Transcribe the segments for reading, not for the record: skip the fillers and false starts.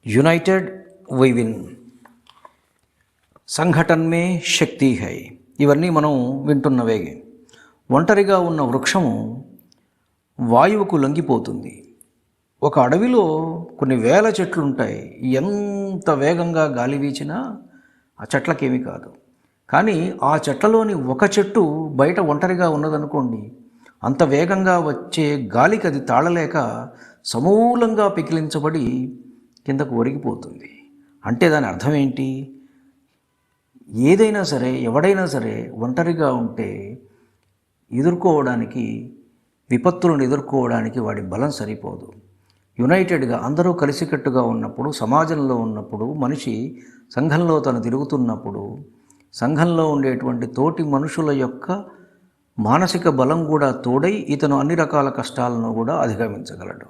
United we win, సంఘటన్ మే శక్తి హై, ఇవన్నీ మనం వింటున్నవే. ఒంటరిగా ఉన్న వృక్షము వాయువుకు లొంగిపోతుంది. ఒక అడవిలో కొన్ని వేల చెట్లు ఉంటాయి. ఎంత వేగంగా గాలి వీచినా ఆ చెట్లకేమీ కాదు. కానీ ఆ చెట్లలోని ఒక చెట్టు బయట ఒంటరిగా ఉన్నదనుకోండి, అంత వేగంగా వచ్చే గాలికి అది తాళలేక సమూలంగా పెకిలించబడి కిందకు ఒరిగిపోతుంది. అంటే దాని అర్థం ఏంటి? ఏదైనా సరే, ఎవడైనా సరే ఒంటరిగా ఉంటే ఎదుర్కోవడానికి, విపత్తులను ఎదుర్కోవడానికి వాడి బలం సరిపోదు. యునైటెడ్గా అందరూ కలిసికట్టుగా ఉన్నప్పుడు, సమాజంలో ఉన్నప్పుడు, మనిషి సంఘంలో తను తిరుగుతున్నప్పుడు, సంఘంలో ఉండేటువంటి తోటి మనుషుల యొక్క మానసిక బలం కూడా తోడై ఇతను అన్ని రకాల కష్టాలను కూడా అధిగమించగలడు.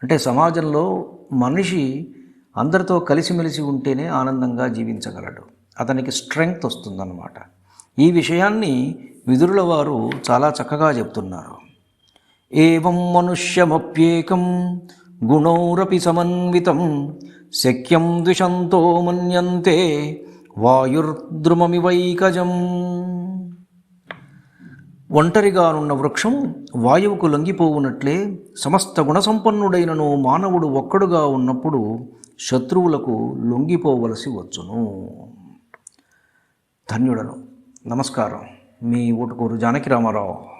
అంటే సమాజంలో మనిషి అందరితో కలిసిమెలిసి ఉంటేనే ఆనందంగా జీవించగలడు. అతనికి స్ట్రెంగ్త్ వస్తుందన్నమాట. ఈ విషయాన్ని విదురుల వారు చాలా చక్కగా చెప్తున్నారు. ఏవం మనుష్యమప్యేకం గుణౌరపి సమన్వితం శక్యం ద్విషంతో మన్యంతే వాయుర్ద్రుమమివైకజం. ఒంటరిగానున్న వృక్షం వాయువుకు లొంగిపోవునట్లే సమస్త గుణసంపన్నుడైనను మానవుడు ఒక్కడుగా ఉన్నప్పుడు శత్రువులకు లొంగిపోవలసి వచ్చును. ధన్యుడను. నమస్కారం. మీ ఊటుకూరు జానకి రామారావు.